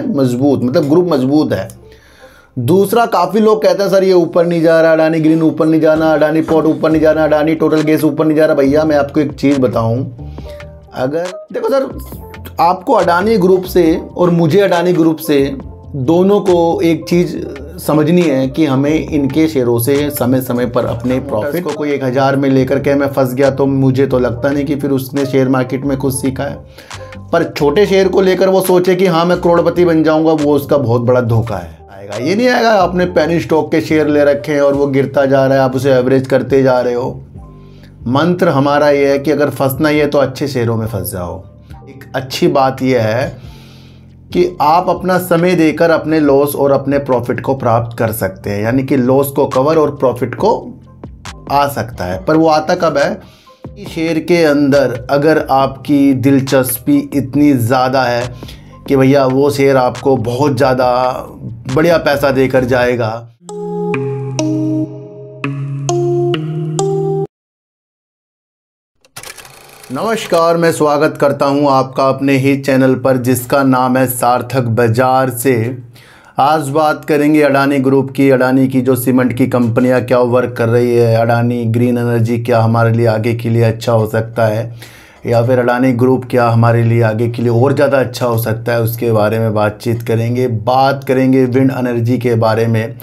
है मजबूत, मतलब ग्रुप मजबूत है। दूसरा, काफ़ी लोग कहते हैं सर ये ऊपर नहीं जा रहा, अडानी ग्रीन ऊपर नहीं जाना, अडानी पोर्ट ऊपर नहीं जाना, अडानी टोटल गैस ऊपर नहीं जा रहा। भैया मैं आपको एक चीज़ बताऊं, अगर देखो सर, आपको अडानी ग्रुप से और मुझे अडानी ग्रुप से दोनों को एक चीज़ समझनी है कि हमें इनके शेयरों से समय समय पर अपने प्रॉफिट को, कोई 1000 में लेकर के मैं फंस गया तो मुझे तो लगता नहीं कि फिर उसने शेयर मार्केट में कुछ सीखा है। पर छोटे शेयर को लेकर वो सोचे कि हाँ मैं करोड़पति बन जाऊंगा, वो उसका बहुत बड़ा धोखा है। आएगा ये नहीं आएगा आपने पेनी स्टॉक के शेयर ले रखे हैं और वो गिरता जा रहा है, आप उसे एवरेज करते जा रहे हो। मंत्र हमारा ये है कि अगर फंसना ही है तो अच्छे शेयरों में फंस जाओ। एक अच्छी बात यह है कि आप अपना समय देकर अपने लॉस और अपने प्रॉफिट को प्राप्त कर सकते हैं, यानी कि लॉस को कवर और प्रॉफिट को आ सकता है। पर वो आता कब है? शेयर के अंदर अगर आपकी दिलचस्पी इतनी ज़्यादा है कि भैया वो शेयर आपको बहुत ज़्यादा बढ़िया पैसा देकर जाएगा। नमस्कार, मैं स्वागत करता हूं आपका अपने ही चैनल पर जिसका नाम है सार्थक बाजार से। आज बात करेंगे अडानी ग्रुप की। अडानी की जो सीमेंट की कंपनियां क्या वर्क कर रही है, अडानी ग्रीन एनर्जी क्या हमारे लिए आगे के लिए अच्छा हो सकता है, या फिर अडानी ग्रुप क्या हमारे लिए आगे के लिए और ज़्यादा अच्छा हो सकता है, उसके बारे में बातचीत करेंगे। बात करेंगे विंड एनर्जी के बारे में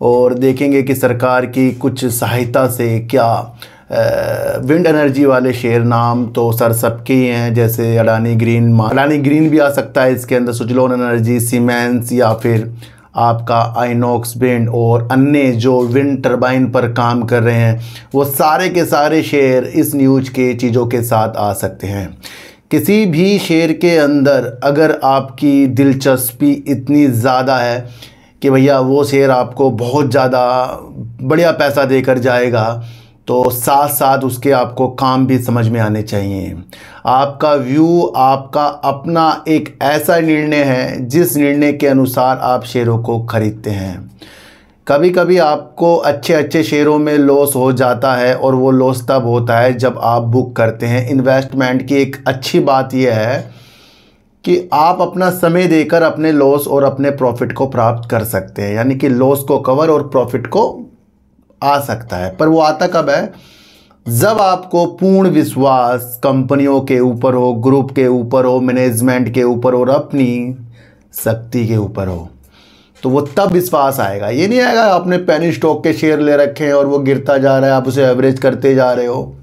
और देखेंगे कि सरकार की कुछ सहायता से क्या विंड एनर्जी वाले शेयर, नाम तो सर सबके ही हैं, जैसे अडानी ग्रीन भी आ सकता है इसके अंदर, सुजलोन एनर्जी, सीमेंस, या फिर आपका आइनॉक्स विंड और अन्य जो विंड टरबाइन पर काम कर रहे हैं, वो सारे के सारे शेयर इस न्यूज़ के चीज़ों के साथ आ सकते हैं। किसी भी शेयर के अंदर अगर आपकी दिलचस्पी इतनी ज़्यादा है कि भैया वो शेयर आपको बहुत ज़्यादा बढ़िया पैसा देकर जाएगा, तो साथ साथ उसके आपको काम भी समझ में आने चाहिए। आपका व्यू, आपका अपना एक ऐसा निर्णय है जिस निर्णय के अनुसार आप शेयरों को खरीदते हैं। कभी कभी आपको अच्छे अच्छे शेयरों में लॉस हो जाता है और वो लॉस तब होता है जब आप बुक करते हैं। इन्वेस्टमेंट की एक अच्छी बात यह है कि आप अपना समय देकर अपने लॉस और अपने प्रॉफिट को प्राप्त कर सकते हैं, यानी कि लॉस को कवर और प्रॉफिट को आ सकता है। पर वो आता कब है? जब आपको पूर्ण विश्वास कंपनियों के ऊपर हो, ग्रुप के ऊपर हो, मैनेजमेंट के ऊपर और अपनी शक्ति के ऊपर हो, तो वो तब विश्वास आएगा। ये नहीं आएगा आपने पेनी स्टॉक के शेयर ले रखे हैं और वो गिरता जा रहा है, आप उसे एवरेज करते जा रहे हो।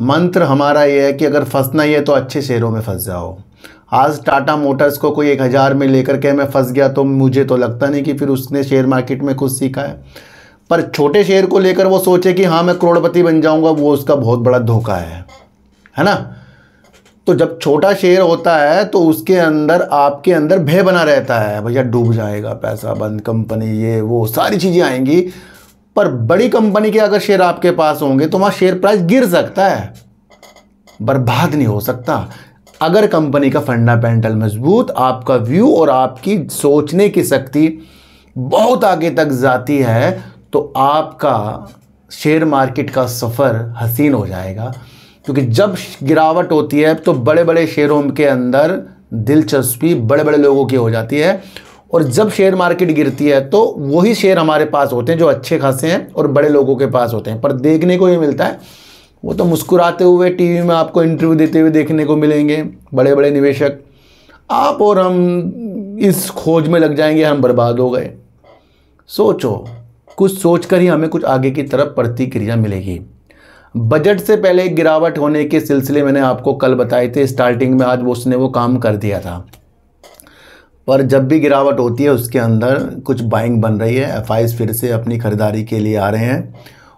मंत्र हमारा ये है कि अगर फंसना ही है तो अच्छे शेयरों में फंस जाओ। आज टाटा मोटर्स को कोई 1000 में लेकर के मैं फंस गया तो मुझे तो लगता नहीं कि फिर उसने शेयर मार्केट में कुछ सीखा है। पर छोटे शेयर को लेकर वो सोचे कि हाँ मैं करोड़पति बन जाऊंगा, वो उसका बहुत बड़ा धोखा है ना। तो जब छोटा शेयर होता है तो उसके अंदर आपके अंदर भय बना रहता है, भैया डूब जाएगा, पैसा बंद, कंपनी ये वो सारी चीज़ें आएंगी। पर बड़ी कंपनी के अगर शेयर आपके पास होंगे तो वहाँ शेयर प्राइस गिर सकता है, बर्बाद नहीं हो सकता। अगर कंपनी का फंडामेंटल मजबूत, आपका व्यू और आपकी सोचने की शक्ति बहुत आगे तक जाती है, तो आपका शेयर मार्केट का सफ़र हसीन हो जाएगा। क्योंकि जब गिरावट होती है तो बड़े बड़े शेयरों के अंदर दिलचस्पी बड़े बड़े लोगों की हो जाती है, और जब शेयर मार्केट गिरती है तो वही शेयर हमारे पास होते हैं जो अच्छे खासे हैं और बड़े लोगों के पास होते हैं। पर देखने को ये मिलता है, वो तो मुस्कुराते हुए टीवी में आपको इंटरव्यू देते हुए देखने को मिलेंगे बड़े बड़े निवेशक। आप और हम इस खोज में लग जाएंगे हम बर्बाद हो गए। सोचो, कुछ सोचकर ही हमें कुछ आगे की तरफ प्रतिक्रिया मिलेगी। बजट से पहले गिरावट होने के सिलसिले मैंने आपको कल बताए थे स्टार्टिंग में, आज उसने वो काम कर दिया था। पर जब भी गिरावट होती है उसके अंदर कुछ बाइंग बन रही है, एफआईज फिर से अपनी खरीदारी के लिए आ रहे हैं,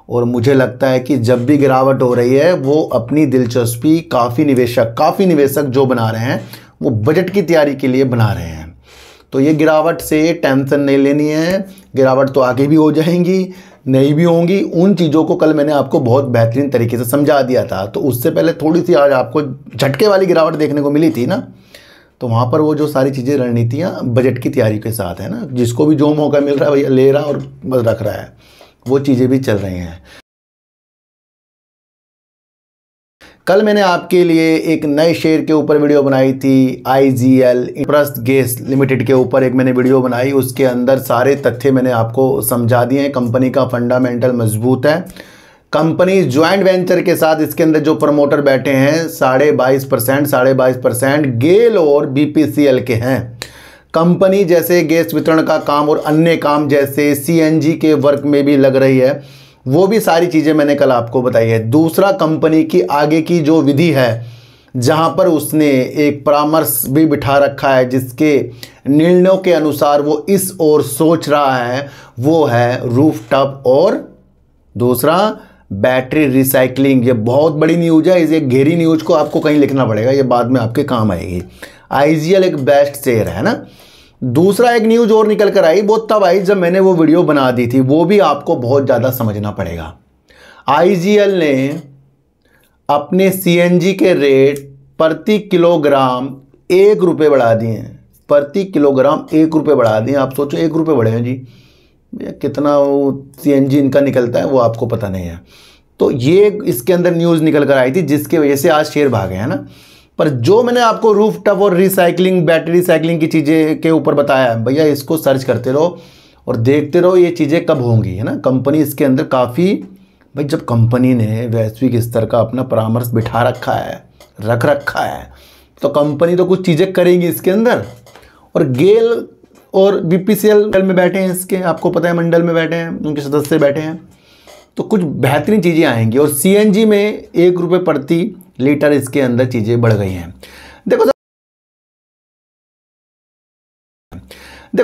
और मुझे लगता है कि जब भी गिरावट हो रही है वो अपनी दिलचस्पी काफ़ी निवेशक जो बना रहे हैं वो बजट की तैयारी के लिए बना रहे हैं। तो ये गिरावट से टेंशन नहीं लेनी है, गिरावट तो आगे भी हो जाएंगी, नहीं भी होंगी। उन चीज़ों को कल मैंने आपको बहुत बेहतरीन तरीके से समझा दिया था। तो उससे पहले थोड़ी सी आज आपको झटके वाली गिरावट देखने को मिली थी ना, तो वहाँ पर वो जो सारी चीज़ें, रणनीतियाँ बजट की तैयारी के साथ है ना, जिसको भी जो मौका मिल रहा है भैया ले रहा और बस रख रहा है, वो चीज़ें भी चल रही हैं। कल मैंने आपके लिए एक नए शेयर के ऊपर वीडियो बनाई थी, IGL इंद्रप्रस्थ गैस लिमिटेड के ऊपर एक मैंने वीडियो बनाई। उसके अंदर सारे तथ्य मैंने आपको समझा दिए हैं। कंपनी का फंडामेंटल मजबूत है। कंपनी ज्वाइंट वेंचर के साथ इसके अंदर जो प्रमोटर बैठे हैं 22.5% गेल और BPCL के हैं। कंपनी जैसे गैस वितरण का काम और अन्य काम जैसे CNG के वर्क में भी लग रही है, वो भी सारी चीज़ें मैंने कल आपको बताई है। दूसरा, कंपनी की आगे की जो विधि है जहां पर उसने एक परामर्श भी बिठा रखा है जिसके निर्णयों के अनुसार वो इस ओर सोच रहा है, वो है रूफटॉप और दूसरा बैटरी रिसाइकलिंग। ये बहुत बड़ी न्यूज़ है। इस एक गहरी न्यूज़ को आपको कहीं लिखना पड़ेगा, ये बाद में आपके काम आएगी। IGL एक बेस्ट शेयर है ना। दूसरा एक न्यूज़ और निकल कर आई, वो तब आई जब मैंने वो वीडियो बना दी थी, वो भी आपको बहुत ज़्यादा समझना पड़ेगा। IGL ने अपने CNG के रेट प्रति किलोग्राम 1 रुपये बढ़ा दिए हैं। प्रति किलोग्राम 1 रुपये बढ़ा दिए। आप सोचो 1 रुपये बढ़े हैं जी, कितना वो CNG इनका निकलता है वो आपको पता नहीं है। तो ये इसके अंदर न्यूज़ निकल कर आई थी जिसकी वजह से आज शेयर भागे हैं ना। पर जो मैंने आपको रूफटॉप और रिसाइकलिंग, बैटरी रिसाइकलिंग की चीज़ें के ऊपर बताया है, भैया इसको सर्च करते रहो और देखते रहो ये चीज़ें कब होंगी, है ना। कंपनी इसके अंदर काफ़ी, भाई जब कंपनी ने वैश्विक स्तर का अपना परामर्श बिठा रखा है, रख रखा है, तो कंपनी तो कुछ चीज़ें करेंगी इसके अंदर। और गेल और BPCL में बैठे हैं, इसके आपको पता है मंडल में बैठे हैं, उनके सदस्य बैठे हैं, तो कुछ बेहतरीन चीज़ें आएंगी। और CNG में 1 रुपये प्रति लीटर इसके अंदर चीज़ें बढ़ गई हैं। देखो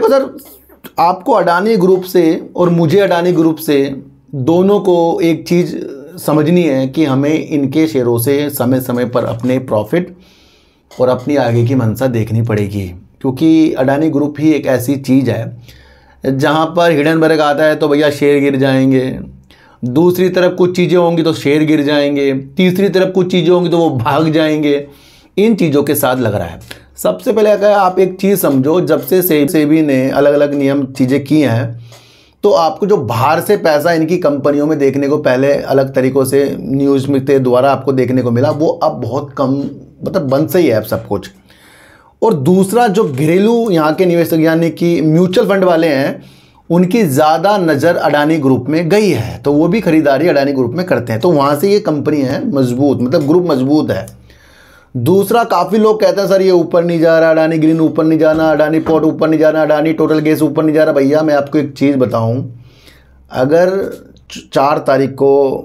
सर, आपको अडानी ग्रुप से और मुझे अडानी ग्रुप से दोनों को एक चीज़ समझनी है कि हमें इनके शेयरों से समय समय पर अपने प्रॉफिट और अपनी आगे की मंशा देखनी पड़ेगी। क्योंकि अडानी ग्रुप ही एक ऐसी चीज़ है जहां पर हिडनबर्ग आता है तो भैया शेयर गिर जाएंगे, दूसरी तरफ कुछ चीज़ें होंगी तो शेयर गिर जाएंगे, तीसरी तरफ कुछ चीज़ें होंगी तो वो भाग जाएंगे। इन चीज़ों के साथ लग रहा है। सबसे पहले अगर आप एक चीज़ समझो, जब से सेबी ने अलग अलग नियम चीज़ें की हैं, तो आपको जो बाहर से पैसा इनकी कंपनियों में देखने को पहले अलग तरीक़ों से न्यूज़ में के द्वारा आपको देखने को मिला, वो अब बहुत कम, मतलब बंद से ही है अब सब कुछ। और दूसरा, जो घरेलू यहाँ के निवेशक यानी कि म्यूचुअल फंड वाले हैं, उनकी ज़्यादा नज़र अडानी ग्रुप में गई है, तो वो भी खरीदारी अडानी ग्रुप में करते हैं। तो वहाँ से ये कंपनी है मजबूत, मतलब ग्रुप मजबूत है। दूसरा, काफ़ी लोग कहते हैं सर ये ऊपर नहीं जा रहा, अडानी ग्रीन ऊपर नहीं जाना, अडानी पोर्ट ऊपर नहीं जाना, अडानी टोटल गैस ऊपर नहीं जा रहा। भैया मैं आपको एक चीज़ बताऊं, अगर 4 तारीख को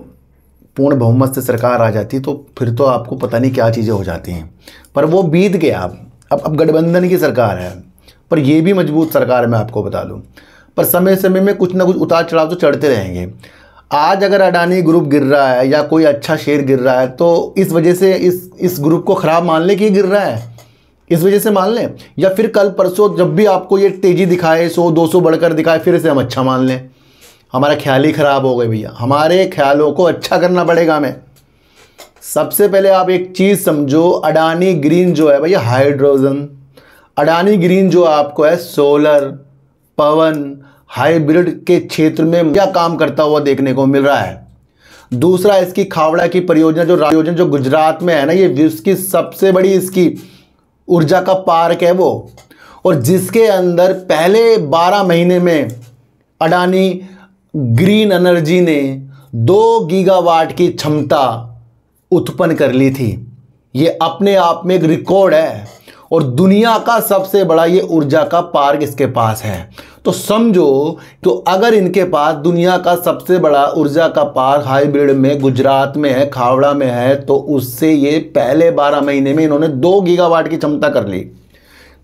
पूर्ण बहुमत से सरकार आ जाती तो फिर तो आपको पता नहीं क्या चीज़ें हो जाती हैं, पर वो बीत गया। अब गठबंधन की सरकार है, पर ये भी मजबूत सरकार है, मैं आपको बता दूँ। पर समय समय में कुछ ना कुछ उतार चढ़ाव तो चढ़ते रहेंगे। आज अगर अडानी ग्रुप गिर रहा है या कोई अच्छा शेयर गिर रहा है तो इस वजह से इस ग्रुप को ख़राब मान लें कि गिर रहा है, इस वजह से मान लें, या फिर कल परसों जब भी आपको ये तेज़ी दिखाए, 100-200 बढ़कर दिखाए, फिर से हम अच्छा मान लें। हमारा ख्याल ही ख़राब हो गए भैया। हमारे ख्यालों को अच्छा करना पड़ेगा हमें। सबसे पहले आप एक चीज़ समझो, अडानी ग्रीन जो है भैया हाइड्रोजन, अडानी ग्रीन जो आपको है सोलर, पवन, हाइब्रिड के क्षेत्र में क्या काम करता हुआ देखने को मिल रहा है। दूसरा, इसकी खावड़ा की परियोजना जो गुजरात में है ना, ये विश्व की सबसे बड़ी इसकी ऊर्जा का पार्क है वो, और जिसके अंदर पहले 12 महीने में अडानी ग्रीन एनर्जी ने 2 गीगावाट की क्षमता उत्पन्न कर ली थी। ये अपने आप में एक रिकॉर्ड है और दुनिया का सबसे बड़ा ये ऊर्जा का पार्क इसके पास है। तो समझो तो अगर इनके पास दुनिया का सबसे बड़ा ऊर्जा का पार्क हाइब्रिड में गुजरात में है, खावड़ा में है, तो उससे ये पहले 12 महीने में इन्होंने 2 गीगावाट की क्षमता कर ली।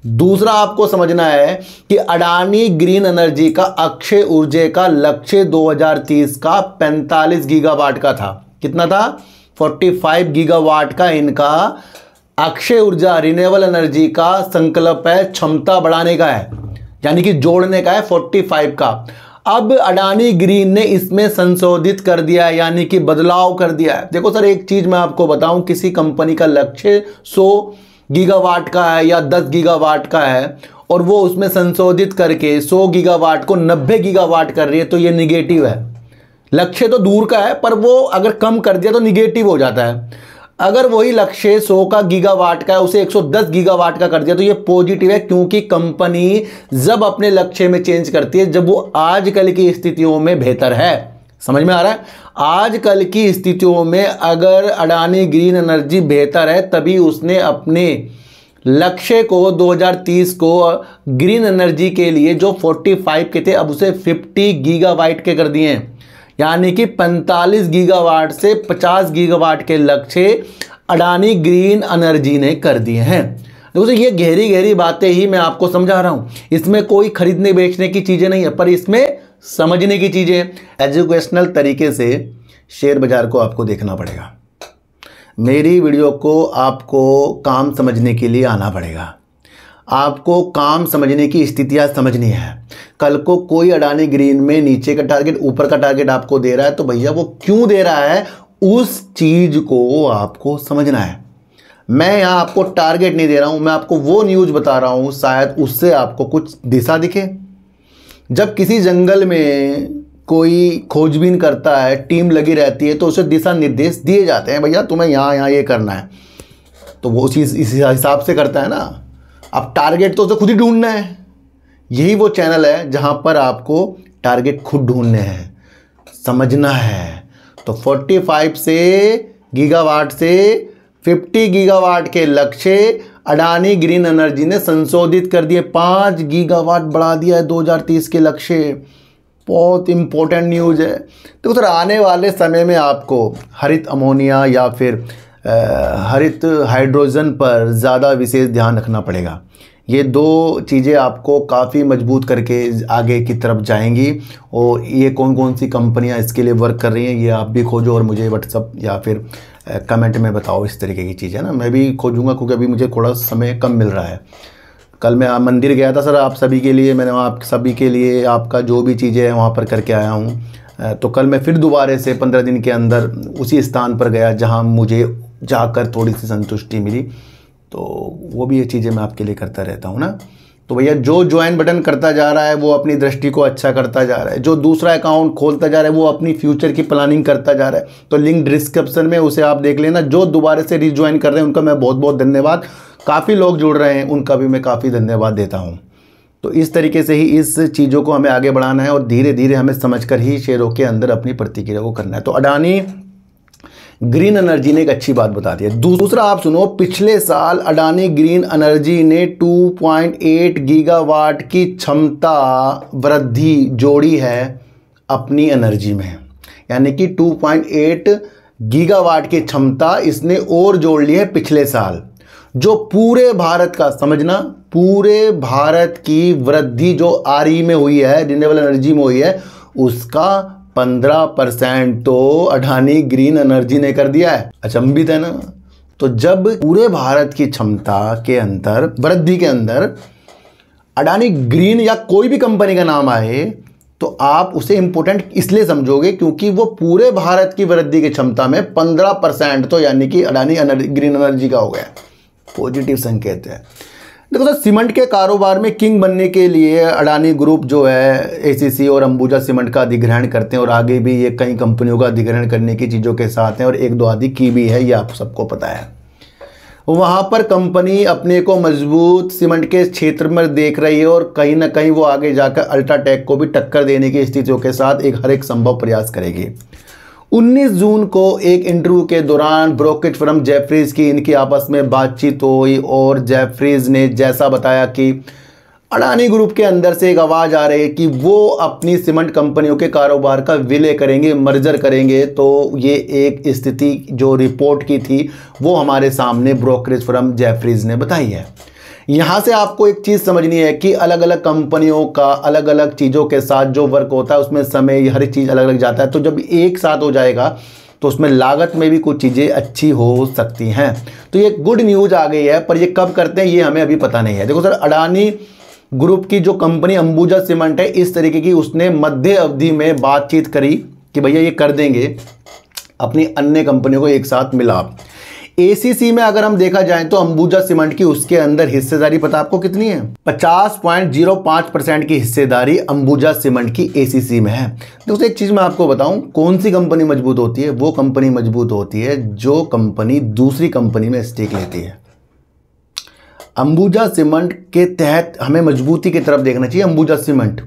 दूसरा, आपको समझना है कि अडानी ग्रीन एनर्जी का अक्षय ऊर्जा का लक्ष्य 2030 का 45 गीगावाट का था। कितना था? 45 गीगावाट का इनका अक्षय ऊर्जा रिन्यूएबल एनर्जी का संकल्प है, क्षमता बढ़ाने का है, यानी कि जोड़ने का है 45 का। अब अडानी ग्रीन ने इसमें संशोधित कर दिया है, यानी कि बदलाव कर दिया है। देखो सर, एक चीज मैं आपको बताऊं, किसी कंपनी का लक्ष्य 100 गीगावाट का है या 10 गीगावाट का है और वो उसमें संशोधित करके 100 गीगावाट को 90 गीगावाट कर रही है, तो ये निगेटिव है। लक्ष्य तो दूर का है, पर वो अगर कम कर दिया तो निगेटिव हो जाता है। अगर वही लक्ष्य 100 का गीगावाट का है उसे 110 गीगावाट का कर दिया तो ये पॉजिटिव है, क्योंकि कंपनी जब अपने लक्ष्य में चेंज करती है जब वो आजकल की स्थितियों में बेहतर है। समझ में आ रहा है? आजकल की स्थितियों में अगर अडानी ग्रीन एनर्जी बेहतर है तभी उसने अपने लक्ष्य को 2030 को ग्रीन एनर्जी के लिए जो 45 के थे अब उसे 50 गीगावाट के कर दिए हैं, यानी कि 45 गीगावाट से 50 गीगावाट के लक्ष्य अडानी ग्रीन एनर्जी ने कर दिए हैं। देखो ये गहरी गहरी बातें ही मैं आपको समझा रहा हूँ, इसमें कोई खरीदने बेचने की चीज़ें नहीं है, पर इसमें समझने की चीज़ें, एजुकेशनल तरीके से शेयर बाजार को आपको देखना पड़ेगा। मेरी वीडियो को आपको काम समझने के लिए आना पड़ेगा, आपको काम समझने की स्थितियाँ समझनी है। कल को कोई अडानी ग्रीन में नीचे का टारगेट ऊपर का टारगेट आपको दे रहा है तो भैया वो क्यों दे रहा है उस चीज़ को आपको समझना है। मैं यहाँ आपको टारगेट नहीं दे रहा हूँ, मैं आपको वो न्यूज़ बता रहा हूँ, शायद उससे आपको कुछ दिशा दिखे। जब किसी जंगल में कोई खोजबीन करता है, टीम लगी रहती है तो उसे दिशा निर्देश दिए जाते हैं, भैया तुम्हें यहाँ यहाँ ये करना है, तो वो उसी इस हिसाब से करता है ना। अब टारगेट तो उसे खुद ही ढूंढना है। यही वो चैनल है जहाँ पर आपको टारगेट खुद ढूंढने हैं, समझना है। तो 45 से गीगावाट से 50 गीगावाट के लक्ष्य अडानी ग्रीन एनर्जी ने संशोधित कर दिए, 5 गीगावाट बढ़ा दिया है 2030 के लक्ष्य। बहुत इंपॉर्टेंट न्यूज़ है। तो सर आने वाले समय में आपको हरित अमोनिया या फिर हरित हाइड्रोजन पर ज़्यादा विशेष ध्यान रखना पड़ेगा। ये दो चीज़ें आपको काफ़ी मजबूत करके आगे की तरफ जाएंगी। और ये कौन कौन सी कंपनियां इसके लिए वर्क कर रही हैं ये आप भी खोजो और मुझे व्हाट्सअप या फिर कमेंट में बताओ। इस तरीके की चीज़ें ना मैं भी खोजूँगा, क्योंकि अभी मुझे थोड़ा समय कम मिल रहा है। कल मैं मंदिर गया था सर आप सभी के लिए, मैंने आप सभी के लिए आपका जो भी चीज़ें हैं वहाँ पर करके आया हूँ। तो कल मैं फिर दोबारा से 15 दिन के अंदर उसी स्थान पर गया जहाँ मुझे जाकर थोड़ी सी संतुष्टि मिली। तो वो भी ये चीज़ें मैं आपके लिए करता रहता हूँ ना। तो भैया जो ज्वाइन बटन करता जा रहा है वो अपनी दृष्टि को अच्छा करता जा रहा है, जो दूसरा अकाउंट खोलता जा रहा है वो अपनी फ्यूचर की प्लानिंग करता जा रहा है। तो लिंक डिस्क्रिप्शन में उसे आप देख लेना। जो दोबारा से रिज्वाइन कर रहे हैं उनका मैं बहुत बहुत धन्यवाद। काफ़ी लोग जुड़ रहे हैं उनका भी मैं काफ़ी धन्यवाद देता हूँ। तो इस तरीके से ही इस चीज़ों को हमें आगे बढ़ाना है और धीरे धीरे हमें समझकर ही शेयरों के अंदर अपनी प्रतिक्रिया को करना है। तो अडानी ग्रीन एनर्जी ने एक अच्छी बात बता दी है। दूसरा आप सुनो, पिछले साल अडानी ग्रीन एनर्जी ने 2.8 गीगावाट की क्षमता वृद्धि जोड़ी है अपनी एनर्जी में, यानी कि 2.8 गीगावाट की क्षमता इसने और जोड़ ली है पिछले साल। जो पूरे भारत का, समझना, पूरे भारत की वृद्धि जो आरई में हुई है, रिन्यूएबल एनर्जी में हुई है, उसका 15% तो अडानी ग्रीन एनर्जी ने कर दिया है। अचंभित है ना। तो जब पूरे भारत की क्षमता के अंदर, वृद्धि के अंदर अडानी ग्रीन या कोई भी कंपनी का नाम आए तो आप उसे इंपॉर्टेंट इसलिए समझोगे क्योंकि वो पूरे भारत की वृद्धि की क्षमता में 15% तो यानी कि अडानी ग्रीन एनर्जी का हो गया। पॉजिटिव संकेत है। देखो सर, सीमेंट के कारोबार में किंग बनने के लिए अडानी ग्रुप जो है एसीसी और अंबुजा सीमेंट का अधिग्रहण करते हैं और आगे भी ये कई कंपनियों का अधिग्रहण करने की चीज़ों के साथ हैं और एक दो आदि की भी है, ये आप सबको पता है। वहाँ पर कंपनी अपने को मजबूत सीमेंट के क्षेत्र में देख रही है और कहीं ना कहीं वो आगे जाकर अल्ट्राटेक को भी टक्कर देने की स्थितियों के साथ हर एक संभव प्रयास करेगी। 19 जून को एक इंटरव्यू के दौरान ब्रोकरेज फर्म जेफरीज की इनकी आपस में बातचीत हुई और जेफरीज ने जैसा बताया कि अडानी ग्रुप के अंदर से एक आवाज़ आ रही है कि वो अपनी सीमेंट कंपनियों के कारोबार का विलय करेंगे, मर्जर करेंगे। तो ये एक स्थिति जो रिपोर्ट की थी वो हमारे सामने ब्रोकरेज फर्म जेफरीज ने बताई है। यहाँ से आपको एक चीज़ समझनी है कि अलग अलग कंपनियों का अलग अलग चीज़ों के साथ जो वर्क होता है उसमें समय हर चीज़ अलग अलग जाता है। तो जब एक साथ हो जाएगा तो उसमें लागत में भी कुछ चीज़ें अच्छी हो सकती हैं। तो ये गुड न्यूज़ आ गई है, पर ये कब करते हैं ये हमें अभी पता नहीं है। देखो सर, अडानी ग्रुप की जो कंपनी अंबुजा सीमेंट है, इस तरीके की उसने मध्य अवधि में बातचीत करी कि भैया ये कर देंगे अपनी अन्य कंपनियों को एक साथ मिला। एसीसी में अगर हम देखा जाए तो अंबुजा सीमेंट की उसके अंदर हिस्सेदारी पता आपको कितनी है? 50.05% की हिस्सेदारी अंबुजा सीमेंट की एसीसी में है। दोस्तों एक चीज़ मैं आपको बताऊं, कौन सी कंपनी मजबूत होती है? वो कंपनी मजबूत होती है जो कंपनी दूसरी कंपनी में स्टेक लेती है। अंबुजा सीमेंट के तहत हमें मजबूती की तरफ देखना चाहिए अंबुजा सीमेंट,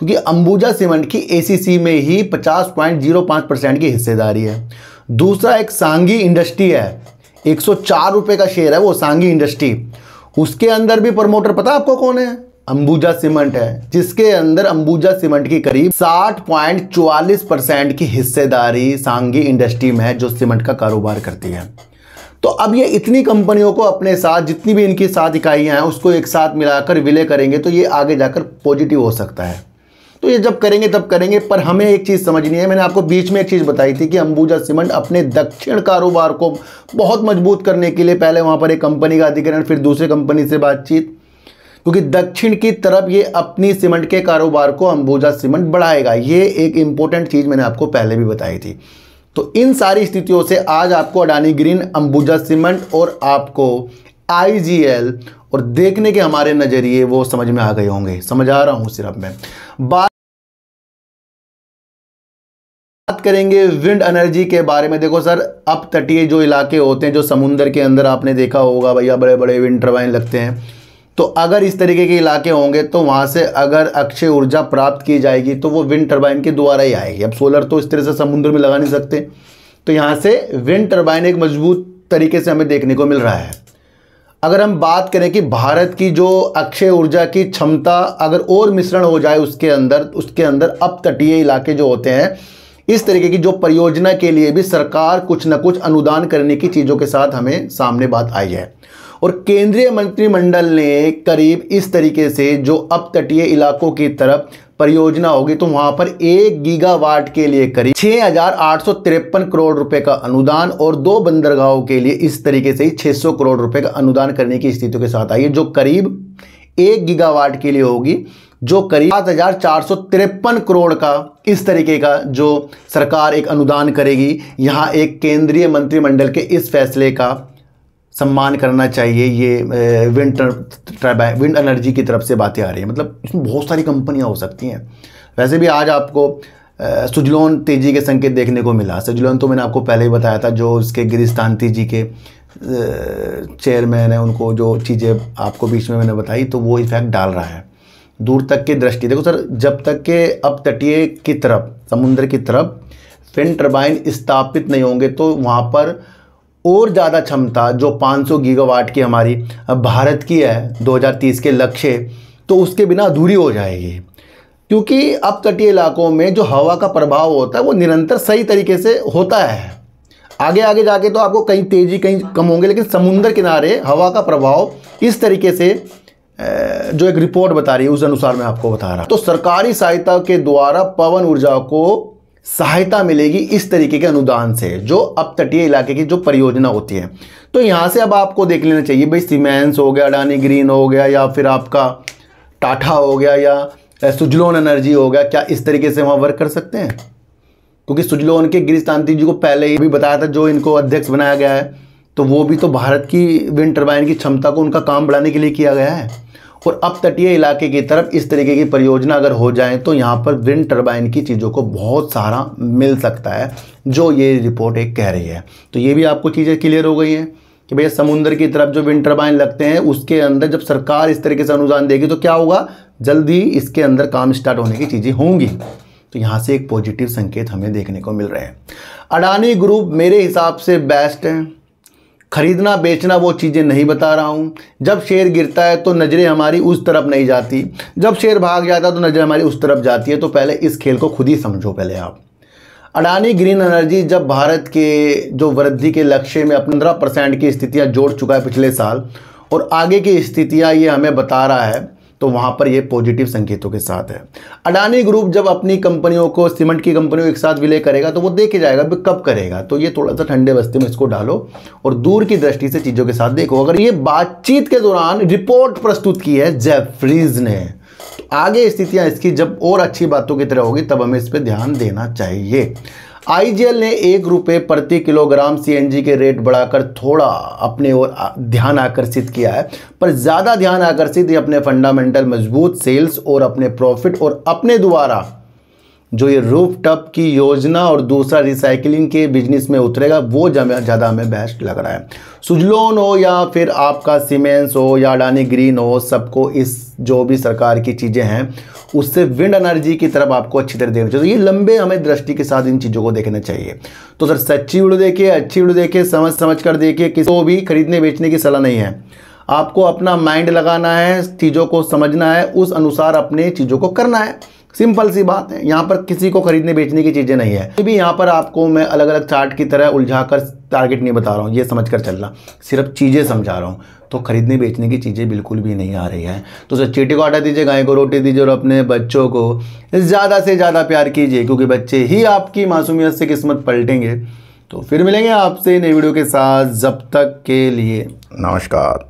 क्योंकि अंबुजा सीमेंट की एसीसी में ही 50.05% की हिस्सेदारी है। दूसरा एक सांगी इंडस्ट्री है, 104 रुपये का शेयर है वो सांगी इंडस्ट्री, उसके अंदर भी प्रमोटर पता आपको कौन है? अंबुजा सीमेंट है, जिसके अंदर अंबुजा सीमेंट की करीब 60.44% की हिस्सेदारी सांगी इंडस्ट्री में है जो सीमेंट का कारोबार करती है। तो अब ये इतनी कंपनियों को अपने साथ, जितनी भी इनकी साथ इकाइयां हैं उसको एक साथ मिलाकर विलय करेंगे तो ये आगे जाकर पॉजिटिव हो सकता है। तो ये जब करेंगे तब करेंगे, पर हमें एक चीज़ समझनी है। मैंने आपको बीच में एक चीज़ बताई थी कि अंबुजा सीमेंट अपने दक्षिण कारोबार को बहुत मजबूत करने के लिए पहले वहाँ पर एक कंपनी का अधिग्रहण, फिर दूसरी कंपनी से बातचीत, क्योंकि दक्षिण की तरफ ये अपनी सीमेंट के कारोबार को अंबुजा सीमेंट बढ़ाएगा। ये एक इंपॉर्टेंट चीज़ मैंने आपको पहले भी बताई थी। तो इन सारी स्थितियों से आज आपको अडानी ग्रीन, अंबुजा सीमेंट और आपको IGL और देखने के हमारे नज़रिए वो समझ में आ गए होंगे। समझ आ रहा हूँ सिर्फ मैं बात करेंगे विंड एनर्जी के बारे में। देखो सर, अप तटीय जो इलाके होते हैं, जो समुद्र के अंदर आपने देखा होगा भैया बड़े बड़े विंड टर्बाइन लगते हैं। तो अगर इस तरीके के इलाके होंगे तो वहाँ से अगर अक्षय ऊर्जा प्राप्त की जाएगी तो वो विंड टर्बाइन के द्वारा ही आएगी। अब सोलर तो इस तरह से समुद्र में लगा नहीं सकते, तो यहाँ से विंड टर्बाइन एक मजबूत तरीके से हमें देखने को मिल रहा है। अगर हम बात करें कि भारत की जो अक्षय ऊर्जा की क्षमता अगर और मिश्रण हो जाए उसके अंदर अप तटीय इलाके जो होते हैं, इस तरीके की जो परियोजना के लिए भी सरकार कुछ न कुछ अनुदान करने की चीज़ों के साथ हमें सामने बात आई है। और केंद्रीय मंत्रिमंडल ने करीब इस तरीके से जो अप तटीय इलाकों की तरफ परियोजना होगी तो वहां पर 1 गीगावाट के लिए करीब 6,853 करोड़ रुपए का अनुदान और 2 बंदरगाहों के लिए इस तरीके से ही 600 करोड़ रुपए का अनुदान करने की स्थितियों के साथ आई है, जो करीब 1 गीगावाट के लिए होगी, जो करीब 7,453 करोड़ का इस तरीके का जो सरकार एक अनुदान करेगी। यहाँ एक केंद्रीय मंत्रिमंडल के इस फैसले का सम्मान करना चाहिए। ये विंड एनर्जी की तरफ से बातें आ रही हैं, मतलब इसमें बहुत सारी कंपनियां हो सकती हैं। वैसे भी आज आपको सुजलोन तेजी के संकेत देखने को मिला। सुजलोन तो मैंने आपको पहले ही बताया था, जो उसके गिरिस्तान तेजी के चेयरमैन है, उनको जो चीज़ें आपको बीच में मैंने बताई तो वो इफेक्ट डाल रहा है दूर तक की दृष्टि। देखो सर, जब तक के अप तटीय की तरफ, समुद्र की तरफ विंड टर्बाइन स्थापित नहीं होंगे तो वहाँ पर और ज़्यादा क्षमता जो 500 गीगावाट की हमारी भारत की है 2030 के लक्ष्य, तो उसके बिना अधूरी हो जाएगी। क्योंकि अप तटीय इलाकों में जो हवा का प्रभाव होता है वो निरंतर सही तरीके से होता है। आगे आगे जाके तो आपको कहीं तेज़ी कहीं कम होंगे, लेकिन समुद्र किनारे हवा का प्रभाव इस तरीके से जो एक रिपोर्ट बता रही है उस अनुसार मैं आपको बता रहा। तो सरकारी सहायता के द्वारा पवन ऊर्जा को सहायता मिलेगी इस तरीके के अनुदान से, जो अप तटीय इलाके की जो परियोजना होती है। तो यहाँ से अब आपको देख लेना चाहिए भाई, सीमेंस हो गया, अडानी ग्रीन हो गया, या फिर आपका टाटा हो गया, या सुजलोन एनर्जी हो गया, क्या इस तरीके से वहाँ वर्क कर सकते हैं? क्योंकि सुजलोन के गिरिस्तांती जी को पहले ही भी बताया था, जो इनको अध्यक्ष बनाया गया है, तो वो भी तो भारत की विंड टर्बाइन की क्षमता को उनका काम बढ़ाने के लिए किया गया है। और अप तटीय इलाके की तरफ इस तरीके की परियोजना अगर हो जाए तो यहाँ पर विंड टर्बाइन की चीज़ों को बहुत सारा मिल सकता है, जो ये रिपोर्ट एक कह रही है। तो ये भी आपको चीज़ें क्लियर हो गई हैं कि भैया समुद्र की तरफ जो विंड टर्बाइन लगते हैं उसके अंदर जब सरकार इस तरीके से अनुदान देगी तो क्या होगा, जल्दी इसके अंदर काम स्टार्ट होने की चीज़ें होंगी। तो यहाँ से एक पॉजिटिव संकेत हमें देखने को मिल रहे हैं। अडानी ग्रुप मेरे हिसाब से बेस्ट है। खरीदना बेचना वो चीज़ें नहीं बता रहा हूँ। जब शेयर गिरता है तो नज़रें हमारी उस तरफ नहीं जाती, जब शेयर भाग जाता है तो नज़र हमारी उस तरफ जाती है। तो पहले इस खेल को खुद ही समझो पहले आप। अडानी ग्रीन एनर्जी जब भारत के जो वृद्धि के लक्ष्य में 15% की स्थितियाँ जोड़ चुका है पिछले साल, और आगे की स्थितियाँ ये हमें बता रहा है, तो वहाँ पर ये पॉजिटिव संकेतों के साथ है। अडानी ग्रुप जब अपनी कंपनियों को, सीमेंट की कंपनियों को एक साथ विलय करेगा तो वो देखे जाएगा कब करेगा। तो ये थोड़ा सा ठंडे बस्ते में इसको डालो और दूर की दृष्टि से चीज़ों के साथ देखो। अगर ये बातचीत के दौरान रिपोर्ट प्रस्तुत की है जेफरीज ने, तो आगे स्थितियाँ इसकी जब और अच्छी बातों की तरह होगी तब हमें इस पर ध्यान देना चाहिए। आईजीएल ने ₹1 प्रति किलोग्राम सीएनजी के रेट बढ़ाकर थोड़ा अपने ओर ध्यान आकर्षित किया है, पर ज़्यादा ध्यान आकर्षित ये अपने फंडामेंटल मजबूत सेल्स और अपने प्रॉफिट और अपने द्वारा जो ये रूफटॉप की योजना और दूसरा रिसाइकलिंग के बिजनेस में उतरेगा वो ज़्यादा हमें बेस्ट लग रहा है। सुजलोन हो या फिर आपका सीमेंस हो या अडानी ग्रीन हो, सबको इस जो भी सरकार की चीज़ें हैं उससे विंड एनर्जी की तरफ आपको अच्छी तरह देखना चाहिए। तो ये लंबे हमें दृष्टि के साथ इन चीज़ों को देखना चाहिए। तो सर सच्ची वीडियो देखिए, अच्छी वीडियो देखिए, समझ कर देखिए। किसी को भी खरीदने बेचने की सलाह नहीं है, आपको अपना माइंड लगाना है, चीज़ों को समझना है, उस अनुसार अपने चीज़ों को करना है। सिंपल सी बात है, यहाँ पर किसी को खरीदने बेचने की चीज़ें नहीं है। भी यहाँ पर आपको मैं अलग अलग चार्ट की तरह उलझाकर टारगेट नहीं बता रहा हूँ, ये समझ कर चलना, सिर्फ चीज़ें समझा रहा हूँ। तो खरीदने बेचने की चीज़ें बिल्कुल भी नहीं आ रही है। तो सर चींटी को आटा दीजिए, गाय को रोटी दीजिए और अपने बच्चों को ज़्यादा से ज़्यादा प्यार कीजिए, क्योंकि बच्चे ही आपकी मासूमियत से किस्मत पलटेंगे। तो फिर मिलेंगे आपसे नई वीडियो के साथ, जब तक के लिए नमस्कार।